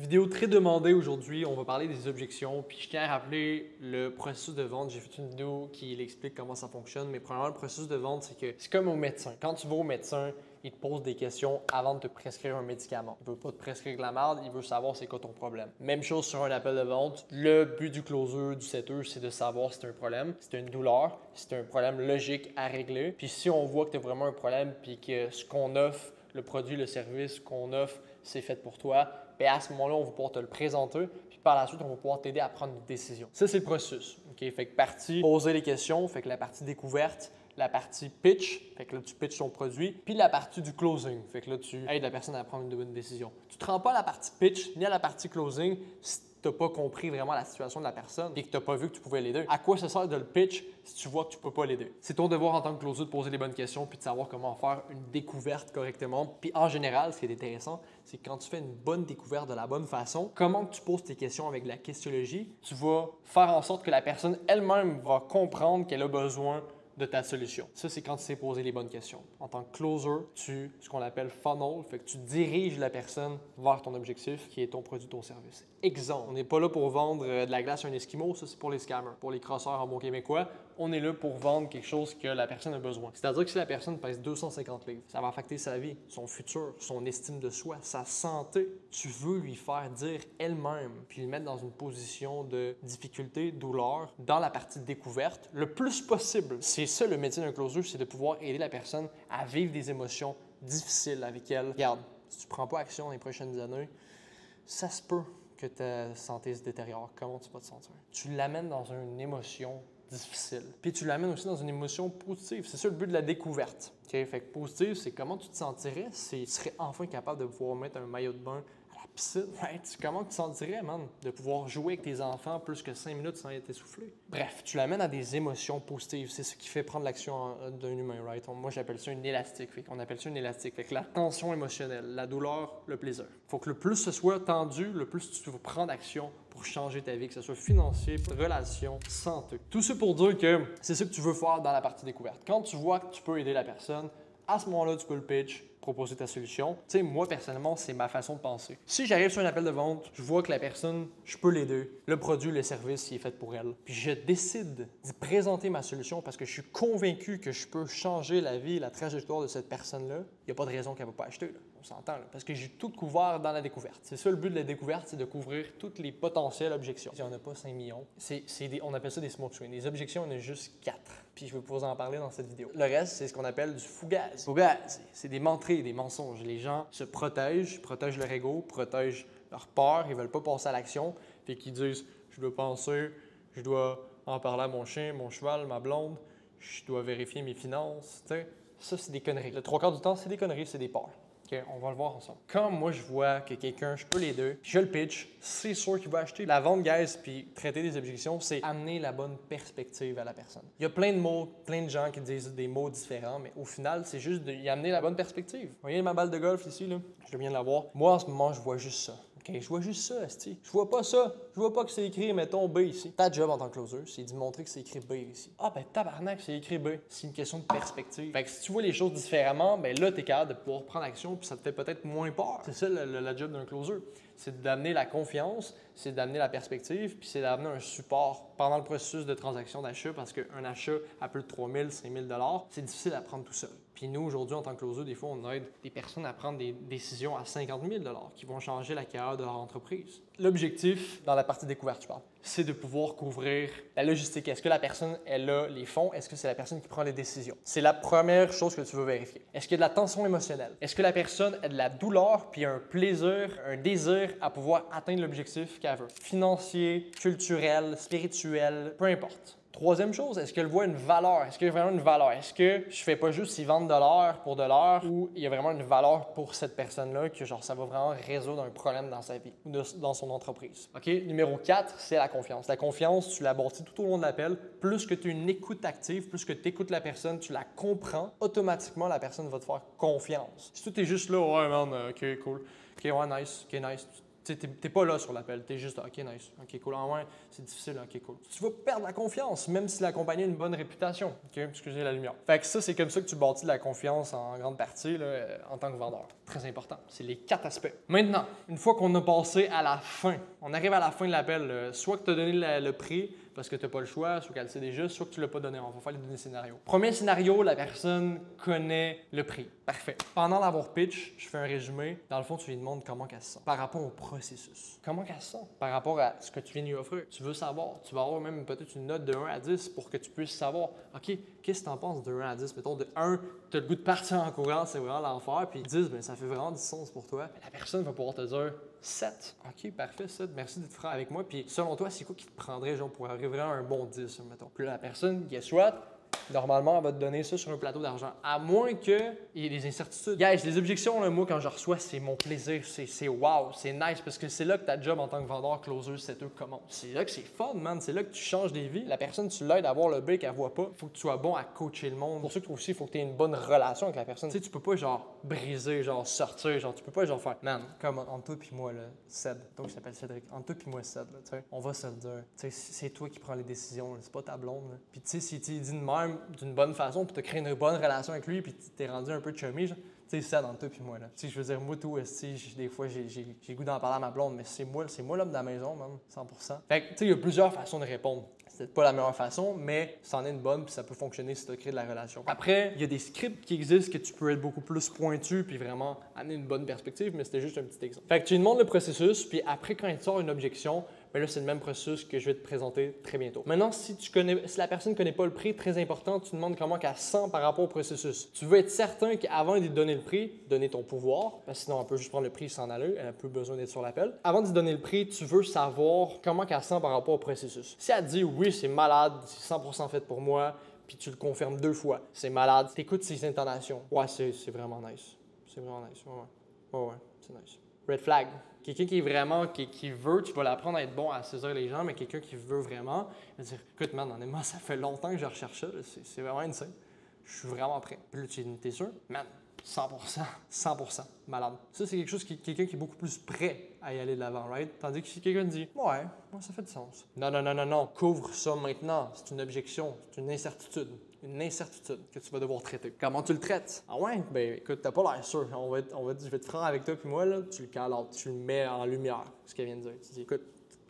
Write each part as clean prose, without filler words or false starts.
Vidéo très demandée aujourd'hui, on va parler des objections. Puis je tiens à rappeler le processus de vente. J'ai fait une vidéo qui explique comment ça fonctionne. Mais premièrement, le processus de vente, c'est que c'est comme au médecin. Quand tu vas au médecin, il te pose des questions avant de te prescrire un médicament. Il ne veut pas te prescrire de la merde, il veut savoir c'est quoi ton problème. Même chose sur un appel de vente. Le but du closer, du setter, c'est de savoir si c'est un problème, si c'est une douleur, si c'est un problème logique à régler. Puis si on voit que tu as vraiment un problème puis que ce qu'on offre, le produit, le service qu'on offre, c'est fait pour toi, bien à ce moment-là, on va pouvoir te le présenter, puis par la suite, on va pouvoir t'aider à prendre une décision. Ça, c'est le processus. OK? Fait que partie poser les questions, fait que la partie découverte, la partie pitch, fait que là, tu pitches ton produit, puis la partie du closing, fait que là, tu aides la personne à prendre une bonne décision. Tu ne te rends pas à la partie pitch ni à la partie closing si tu n'as pas compris vraiment la situation de la personne et que tu n'as pas vu que tu pouvais l'aider. À quoi ça sert de le pitch si tu vois que tu ne peux pas l'aider? C'est ton devoir en tant que closer de poser les bonnes questions puis de savoir comment faire une découverte correctement. Puis en général, ce qui est intéressant, c'est que quand tu fais une bonne découverte de la bonne façon, comment tu poses tes questions avec la questiologie, tu vas faire en sorte que la personne elle-même va comprendre qu'elle a besoin de ta solution. Ça, c'est quand tu sais poser les bonnes questions. En tant que closer, ce qu'on appelle funnel, fait que tu diriges la personne vers ton objectif qui est ton produit, ton service. Exemple, on n'est pas là pour vendre de la glace à un Esquimau, ça c'est pour les scammers. Pour les crosseurs en bon québécois, on est là pour vendre quelque chose que la personne a besoin. C'est-à-dire que si la personne pèse 250 livres, ça va affecter sa vie, son futur, son estime de soi, sa santé. Tu veux lui faire dire elle-même, puis le mettre dans une position de difficulté, douleur, dans la partie découverte, le plus possible. C'est ça le métier d'un closer, c'est de pouvoir aider la personne à vivre des émotions difficiles avec elle. Regarde, si tu ne prends pas action dans les prochaines années, ça se peut que ta santé se détériore. Comment tu vas te sentir? Tu l'amènes dans une émotion difficile. Puis tu l'amènes aussi dans une émotion positive. C'est ça le but de la découverte. Okay? Fait que positive, c'est comment tu te sentirais si tu serais enfin capable de pouvoir mettre un maillot de bain à la piscine. Right? Comment tu te sentirais, man, de pouvoir jouer avec tes enfants plus que 5 minutes sans être essoufflé? Bref, tu l'amènes à des émotions positives. C'est ce qui fait prendre l'action d'un humain, right? Moi, j'appelle ça une élastique. On appelle ça une élastique. Fait que la tension émotionnelle, la douleur, le plaisir. Il faut que le plus ce soit tendu, le plus tu vas prendre action pour changer ta vie, que ce soit financier, relation, santé. Tout ça pour dire que c'est ça que tu veux faire dans la partie découverte. Quand tu vois que tu peux aider la personne, à ce moment-là, tu peux le pitch, proposer ta solution. Tu sais, moi, personnellement, c'est ma façon de penser. Si j'arrive sur un appel de vente, je vois que la personne, je peux l'aider. Le produit, le service, il est fait pour elle. Puis je décide d'y présenter ma solution parce que je suis convaincu que je peux changer la vie, la trajectoire de cette personne-là. Il n'y a pas de raison qu'elle ne va pas acheter, là. On s'entend, là, parce que j'ai tout couvert dans la découverte. C'est ça le but de la découverte, c'est de couvrir toutes les potentielles objections. Si on n'a pas 5 millions, on appelle ça des smoke screens. Les objections, on a juste 4. Puis je vais vous en parler dans cette vidéo. Le reste, c'est ce qu'on appelle du fugazi. Fugazi, c'est des menteries, des mensonges. Les gens se protègent leur ego, protègent leur peur, ils veulent pas passer à l'action. Fait qu'ils disent, je dois penser, je dois en parler à mon chien, mon cheval, ma blonde, je dois vérifier mes finances. T'sais. Ça, c'est des conneries. Le 3/4 du temps, c'est des conneries, c'est des peurs. OK, on va le voir ensemble. Quand moi, je vois que quelqu'un, je peux les deux, je le pitch, c'est sûr qu'il va acheter. La vente, guys, puis traiter des objections, c'est amener la bonne perspective à la personne. Il y a plein de mots, plein de gens qui disent des mots différents, mais au final, c'est juste d'y amener la bonne perspective. Vous voyez ma balle de golf ici, là? Je viens de la voir. Moi, en ce moment, je vois juste ça. OK, je vois juste ça, esti. Je vois pas ça. Je vois pas que c'est écrit, mettons, B ici. Ta job en tant que closer, c'est d'y montrer que c'est écrit B ici. Ah, ben tabarnak, c'est écrit B. C'est une question de perspective. Fait que si tu vois les choses différemment, ben là, t'es capable de pouvoir prendre action, puis ça te fait peut-être moins peur. C'est ça la job d'un closer. C'est d'amener la confiance, c'est d'amener la perspective, puis c'est d'amener un support pendant le processus de transaction d'achat, parce qu'un achat à plus de 3 000, 5 000 $, c'est difficile à prendre tout seul. Puis nous, aujourd'hui, en tant que closer, des fois, on aide des personnes à prendre des décisions à 50 000 $ qui vont changer la carrière de leur entreprise. L'objectif, dans la partie découverte, je parle, c'est de pouvoir couvrir la logistique. Est-ce que la personne, elle a les fonds? Est-ce que c'est la personne qui prend les décisions? C'est la première chose que tu veux vérifier. Est-ce qu'il y a de la tension émotionnelle? Est-ce que la personne a de la douleur puis un plaisir, un désir à pouvoir atteindre l'objectif qu'elle veut? Financier, culturel, spirituel, peu importe. Troisième chose, est-ce qu'elle voit une valeur? Est-ce qu'il y a vraiment une valeur? Est-ce que je fais pas juste y vendre de l'heure pour de l'heure ou il y a vraiment une valeur pour cette personne-là que genre ça va vraiment résoudre un problème dans sa vie ou dans son entreprise? OK? Numéro 4, c'est la confiance. La confiance, tu la bâtis tout au long de l'appel. Plus que tu as une écoute active, plus que tu écoutes la personne, tu la comprends, automatiquement la personne va te faire confiance. Si tout est juste là, ouais man, OK, cool. OK, ouais, nice, OK, nice. Tu sais, t'es pas là sur l'appel, t'es juste OK, nice, OK, cool. En moins, c'est difficile, OK, cool. Tu vas perdre la confiance, même si la compagnie a une bonne réputation. OK, excusez la lumière. Fait que ça, c'est comme ça que tu bâtis de la confiance en grande partie là, en tant que vendeur. Très important. C'est les 4 aspects. Maintenant, une fois qu'on a passé à la fin, on arrive à la fin de l'appel, soit que tu as donné le prix, parce que tu n'as pas le choix, soit qu'elle le sait déjà, soit que tu ne l'as pas donné. On va faire les deux scénarios. Premier scénario, la personne connaît le prix. Parfait. Pendant l'avoir pitch, je fais un résumé. Dans le fond, tu lui demandes comment elle se sent par rapport au processus. Comment elle se sent par rapport à ce que tu viens de lui offrir. Tu veux savoir. Tu vas avoir même peut-être une note de 1 à 10 pour que tu puisses savoir, OK, qu'est-ce que tu en penses de 1 à 10? Mettons, de 1, tu as le goût de partir en courant, c'est vraiment l'enfer. Puis 10, bien, ça fait vraiment du sens pour toi. La personne va pouvoir te dire 7. OK, parfait, 7. Merci d'être franc avec moi. Puis selon toi, c'est quoi qui te prendrait genre, pour arriver à un bon 10, mettons? Puis là, la personne, guess what? Normalement, elle va te donner ça sur un plateau d'argent. À moins qu'il y ait des incertitudes. Guys, les objections, là, moi, quand je reçois, c'est mon plaisir. C'est wow, c'est nice parce que c'est là que ta job en tant que vendeur, closer, setter commence. C'est là que c'est fun, man. C'est là que tu changes des vies. La personne, tu l'aides à avoir le B qu'elle voit pas. Il faut que tu sois bon à coacher le monde. Pour ça que toi aussi, il faut que tu aies une bonne relation avec la personne. Tu sais, tu peux pas, genre, briser, genre, sortir. Genre, tu peux pas, genre, faire, man, comme entre toi puis moi, là, Ced. Donc, il s'appelle Cédric. Entre toi puis moi, Ced, là, tu sais, on va se le dire. Tu sais, c'est toi qui prends les décisions, c'est pas ta blonde, là. Puis, tu sais, si tu dis de même, d'une bonne façon, puis tu as créé une bonne relation avec lui, puis tu t'es rendu un peu chummy, tu sais, ça dans toi puis moi, là. Tu sais, je veux dire, moi, tout, des fois, j'ai goût d'en parler à ma blonde, mais c'est moi l'homme de la maison, man, 100%. Fait que, tu sais, il y a plusieurs façons de répondre. C'est peut-être pas la meilleure façon, mais c'en est une bonne, puis ça peut fonctionner si tu as créé de la relation. Après, il y a des scripts qui existent que tu peux être beaucoup plus pointu, puis vraiment amener une bonne perspective, mais c'était juste un petit exemple. Fait que tu lui demandes le processus, puis après, quand il te sort une objection, bien là, c'est le même processus que je vais te présenter très bientôt. Maintenant, si la personne ne connaît pas le prix, très important, tu demandes comment elle sent par rapport au processus. Tu veux être certain qu'avant de lui donner le prix, donner ton pouvoir, parce que sinon, on peut juste prendre le prix et s'en aller, elle n'a plus besoin d'être sur l'appel. Avant de lui donner le prix, tu veux savoir comment elle sent par rapport au processus. Si elle dit oui, c'est malade, c'est 100% fait pour moi, puis tu le confirmes 2 fois, c'est malade, tu écoutes ses intonations. Ouais, c'est vraiment nice. C'est vraiment nice. Ouais, c'est nice. Red flag. Quelqu'un qui est vraiment, qui veut, tu vas l'apprendre à être bon à saisir les gens, mais quelqu'un qui veut vraiment, il va dire, écoute, man, honnêtement, ça fait longtemps que je recherche ça, c'est vraiment insane. Je suis vraiment prêt. Puis là, t'es sûr? Man, 100%, malade. Ça, c'est quelque chose quelqu'un qui est beaucoup plus prêt à y aller de l'avant, right? Tandis que si quelqu'un dit, ouais, ça fait du sens. Non, couvre ça maintenant. C'est une objection, c'est une incertitude que tu vas devoir traiter. Comment tu le traites? Ah ouais? Ben écoute, t'as pas l'air sûr. Je vais être franc avec toi puis moi, là, tu le cales out, tu le mets en lumière, ce qu'elle vient de dire. Tu dis, écoute,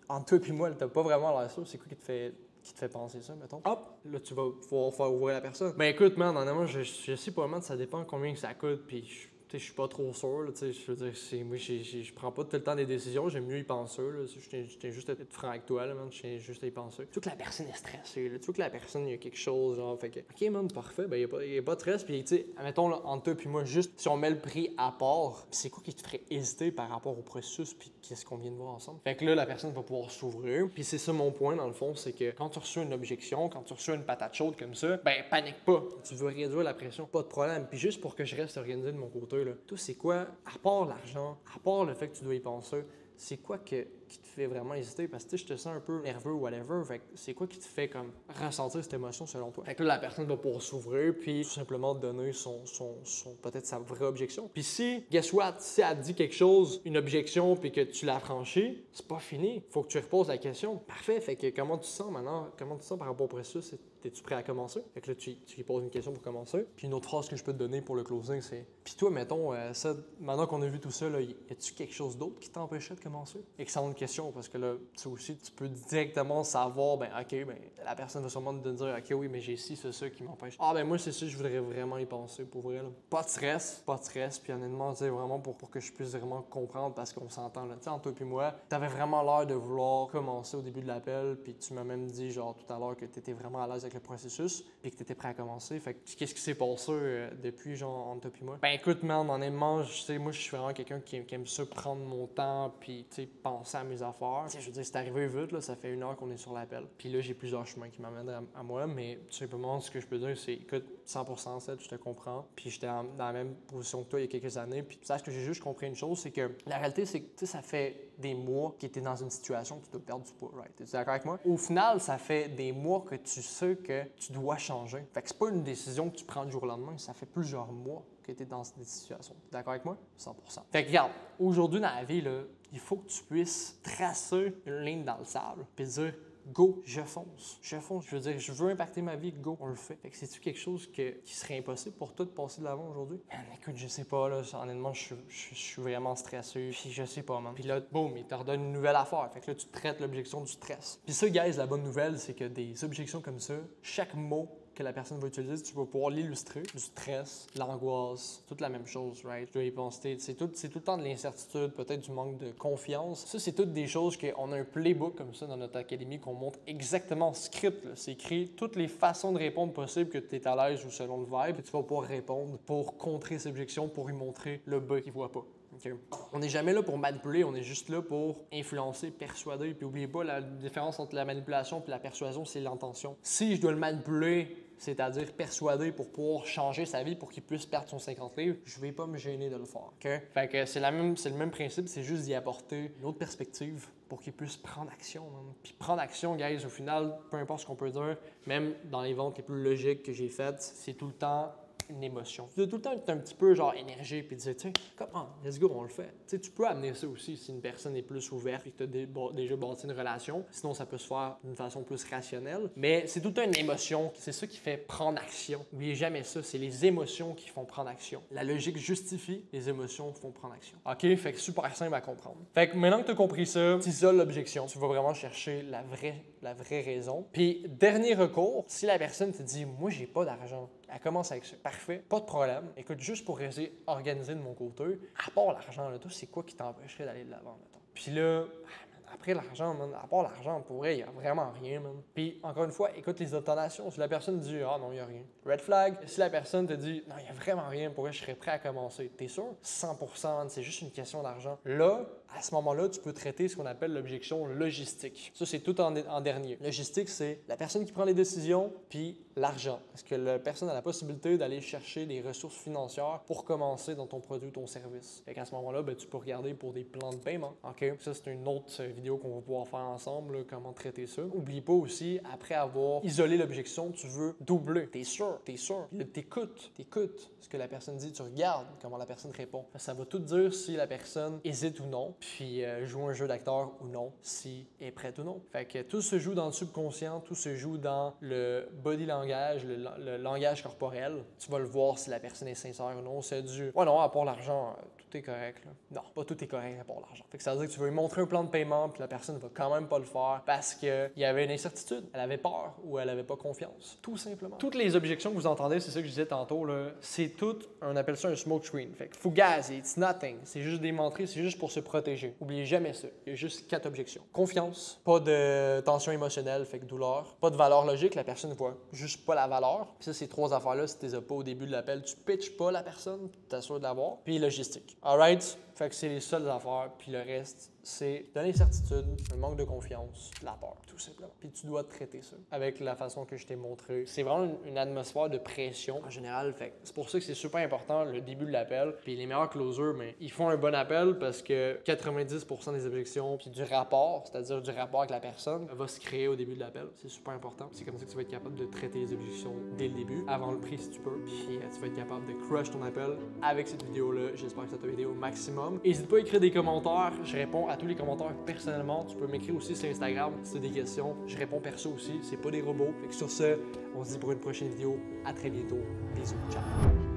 entre toi puis moi, t'as pas vraiment l'air sûr, c'est quoi qui te fait penser ça, mettons? Hop, là, tu vas pouvoir faire ouvrir la personne. Ben écoute, man, honnêtement, je sais pas, man, ça dépend combien que ça coûte, puis je suis pas trop sûr, là, je veux dire, moi, je prends pas tout le temps des décisions, j'aime mieux y penser, là, je tiens juste à être franc avec toi, là, man, je tiens juste à y penser. Tu vois que la personne est stressée, là, tu vois que la personne, il y a quelque chose, genre, fait que, ok, man, parfait, ben il y a pas de stress, puis tu sais, admettons, là, entre toi puis moi, juste, si on met le prix à part, c'est quoi qui te ferait hésiter par rapport au processus, puis qu'est-ce qu'on vient de voir ensemble? Fait que là, la personne va pouvoir s'ouvrir, puis c'est ça mon point, dans le fond, c'est que quand tu reçois une objection, quand tu reçois une patate chaude comme ça, ben panique pas, tu veux réduire la pression, pas de problème, puis juste pour que je reste organisé de mon côté, là, tout c'est quoi? À part l'argent, à part le fait que tu dois y penser, c'est quoi qui te fait vraiment hésiter? Parce que je te sens un peu nerveux ou whatever. Fait que c'est quoi qui te fait comme ressentir cette émotion selon toi? Fait que là, la personne va pouvoir s'ouvrir puis tout simplement donner peut-être sa vraie objection. Puis si, guess what? Si elle dit quelque chose, une objection, puis que tu l'as franchie, c'est pas fini. Faut que tu reposes la question. Parfait. Fait que comment tu te sens maintenant? Comment tu te sens par rapport au processus? Es-tu prêt à commencer? Fait que là, tu lui poses une question pour commencer. Puis une autre phrase que je peux te donner pour le closing, c'est puis toi, mettons, ça, maintenant qu'on a vu tout ça, là, y a-tu quelque chose d'autre qui t'empêchait de commencer? Excellente question, parce que là, tu aussi, tu peux directement savoir, ben OK, ben la personne va sûrement te dire, OK, oui, mais j'ai ci, ça qui m'empêche. Ah, ben moi, c'est ça, je voudrais vraiment y penser, pour vrai, là. Pas de stress, puis honnêtement, tu sais, vraiment pour que je puisse vraiment comprendre, parce qu'on s'entend, là. Tu sais, entre toi et moi, t'avais vraiment l'air de vouloir commencer au début de l'appel, puis tu m'as même dit, genre, tout à l'heure, que t'étais vraiment à l'aise avec le processus, puis que t'étais prêt à commencer. Fait que qu'est-ce qui s'est passé depuis, genre, entre toi et moi? Ben écoute, man, honnêtement, moi, je suis vraiment quelqu'un qui aime ça prendre mon temps, puis, tu sais, penser à mes affaires. Tu sais, je veux dire, c'est arrivé vite, là, ça fait 1 heure qu'on est sur l'appel. Puis là, j'ai plusieurs chemins qui m'amènent à moi, mais tout simplement, ce que je peux dire, c'est, écoute, 100% je te comprends. Puis j'étais dans la même position que toi il y a quelques années. Puis sache que j'ai juste compris une chose, c'est que la réalité, c'est que, tu sais, ça fait des mois que tu es dans une situation que tu dois perdre du poids, right? Es-tu d'accord avec moi? Au final, ça fait des mois que tu sais que tu dois changer. Fait que c'est pas une décision que tu prends du jour au lendemain, ça fait plusieurs mois que tu es dans cette situation. Tu es d'accord avec moi? 100%. Fait que regarde, aujourd'hui dans la vie, là, il faut que tu puisses tracer une ligne dans le sable puis dire go, je fonce. Je fonce. Je veux dire, je veux impacter ma vie, go, on le fait. Fait que c'est-tu quelque chose qui serait impossible pour toi de passer de l'avant aujourd'hui? Man, écoute, je sais pas, là, honnêtement, je suis vraiment stressé, puis je sais pas, man. Puis là, boum, il te redonne une nouvelle affaire. Fait que là, tu traites l'objection du stress. Puis ça, guys, la bonne nouvelle, c'est que des objections comme ça, chaque mot que la personne va utiliser, tu vas pouvoir l'illustrer. Du stress, l'angoisse, toute la même chose, right? Je dois y penser. C'est tout le temps de l'incertitude, peut-être du manque de confiance. Ça, c'est toutes des choses qu'on a un playbook comme ça dans notre académie qu'on montre exactement en script. C'est écrit toutes les façons de répondre possibles que tu es à l'aise ou selon le vibe. Et tu vas pouvoir répondre pour contrer ces objections, pour y montrer le bas qu'il ne voit pas. Okay. On n'est jamais là pour manipuler, on est juste là pour influencer, persuader. Puis n'oubliez pas, la différence entre la manipulation et la persuasion, c'est l'intention. Si je dois le manipuler, c'est-à-dire persuader pour pouvoir changer sa vie, pour qu'il puisse perdre son 50 livres, je ne vais pas me gêner de le faire. Okay? Fait que c'est le même principe, c'est juste d'y apporter une autre perspective pour qu'il puisse prendre action. Man. Puis prendre action, guys, au final, peu importe ce qu'on peut dire, même dans les ventes les plus logiques que j'ai faites, c'est tout le temps une émotion. Tu dois tout le temps être un petit peu genre énergique puis dire, tiens, comment, let's go, on le fait. Tu sais, tu peux amener ça aussi si une personne est plus ouverte et que tu as déjà bâti une relation. Sinon, ça peut se faire d'une façon plus rationnelle. Mais c'est tout le temps une émotion. C'est ça qui fait prendre action. N'oubliez jamais ça, c'est les émotions qui font prendre action. La logique justifie, les émotions font prendre action. OK? Fait que super simple à comprendre. Fait que maintenant que tu as compris ça, tu isoles l'objection. Tu vas vraiment chercher la vraie raison. Puis, dernier recours, si la personne te dit, moi, j'ai pas d'argent, elle commence avec ça. Parfait, pas de problème. Écoute, juste pour rester organisé de mon côté, à part l'argent, là, toi, c'est quoi qui t'empêcherait d'aller de l'avant, mettons? Puis là, après l'argent, man, à part l'argent, pour vrai, il n'y a vraiment rien, man. Puis, encore une fois, écoute les intonations. Si la personne dit « Ah non, il n'y a rien ». Red flag. Si la personne te dit « Non, il n'y a vraiment rien, pour vrai, je serais prêt à commencer ». T'es sûr? 100%, man, c'est juste une question d'argent. Là, à ce moment-là, tu peux traiter ce qu'on appelle l'objection logistique. Ça, c'est tout en dernier. Logistique, c'est la personne qui prend les décisions, puis l'argent. Est-ce que la personne a la possibilité d'aller chercher des ressources financières pour commencer dans ton produit ou ton service? Fait qu'à ce moment-là, ben, tu peux regarder pour des plans de paiement. OK? Ça, c'est une autre vidéo qu'on va pouvoir faire ensemble, là, comment traiter ça. Oublie pas aussi, après avoir isolé l'objection, tu veux doubler. T'es sûr, t'es sûr. Là, t'écoutes ce que la personne dit, tu regardes comment la personne répond. Ça va tout dire si la personne hésite ou non, puis joue un jeu d'acteur ou non, si elle est prête ou non. Fait que tout se joue dans le subconscient, tout se joue dans le body language, le langage corporel. Tu vas le voir si la personne est sincère ou non. C'est du « Ouais, non, à part l'argent, tout est correct. » Là. Non, pas tout est correct à part l'argent. Fait que ça veut dire que tu veux lui montrer un plan de paiement, puis la personne va quand même pas le faire parce qu'il y avait une incertitude, elle avait peur ou elle avait pas confiance. Tout simplement. Toutes les objections que vous entendez, c'est ça que je disais tantôt, là, c'est tout, on appelle ça un smoke screen. Fait que fugazi, it's nothing. C'est juste démontré, c'est juste pour se protéger. Oubliez jamais ça. Il y a juste 4 objections. Confiance, pas de tension émotionnelle, fait que douleur, pas de valeur logique, la personne voit juste pas la valeur. Puis ça, ces 3 affaires-là, si tu les as pas au début de l'appel, tu pitches pas la personne, tu t'assures de l'avoir. Puis logistique. Alright? Fait que c'est les seules affaires, puis le reste, c'est de l'incertitude, un manque de confiance, de la peur, tout simplement. Puis tu dois traiter ça avec la façon que je t'ai montré. C'est vraiment une atmosphère de pression en général. Fait c'est pour ça que c'est super important le début de l'appel. Puis les meilleurs closers, mais ils font un bon appel parce que 90% des objections puis du rapport, c'est-à-dire du rapport avec la personne, va se créer au début de l'appel. C'est super important. C'est comme ça que tu vas être capable de traiter les objections dès le début, avant le prix si tu peux. Puis tu vas être capable de crush ton appel avec cette vidéo-là. J'espère que ça t'a aidé au maximum. N'hésite pas à écrire des commentaires. Je réponds à tous les commentaires personnellement. Tu peux m'écrire aussi sur Instagram si tu as des questions. Je réponds perso aussi. C'est pas des robots. Fait que sur ce, on se dit pour une prochaine vidéo. À très bientôt. Bisous. Ciao.